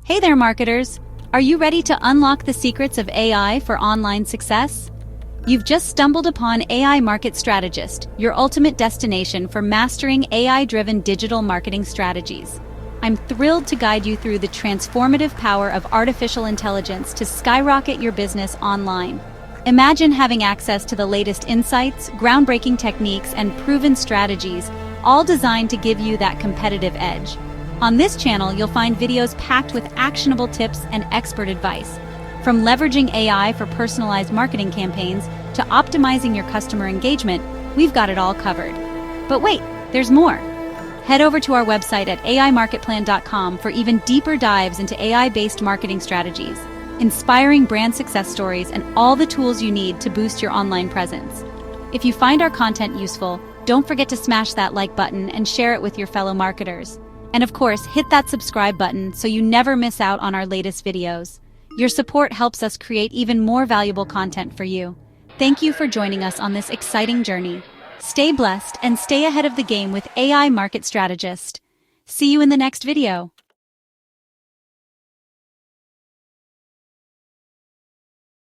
Hey there, marketers! Are you ready to unlock the secrets of AI for online success? You've just stumbled upon AI Market Strategist, your ultimate destination for mastering AI-driven digital marketing strategies. I'm thrilled to guide you through the transformative power of artificial intelligence to skyrocket your business online. Imagine having access to the latest insights, groundbreaking techniques, and proven strategies, all designed to give you that competitive edge. On this channel, you'll find videos packed with actionable tips and expert advice. From leveraging AI for personalized marketing campaigns to optimizing your customer engagement, we've got it all covered. But wait, there's more. Head over to our website at aimarketplan.com for even deeper dives into AI-based marketing strategies, inspiring brand success stories, and all the tools you need to boost your online presence. If you find our content useful, don't forget to smash that like button and share it with your fellow marketers. And of course, hit that subscribe button so you never miss out on our latest videos. Your support helps us create even more valuable content for you. Thank you for joining us on this exciting journey. Stay blessed and stay ahead of the game with AI Market Strategist. See you in the next video.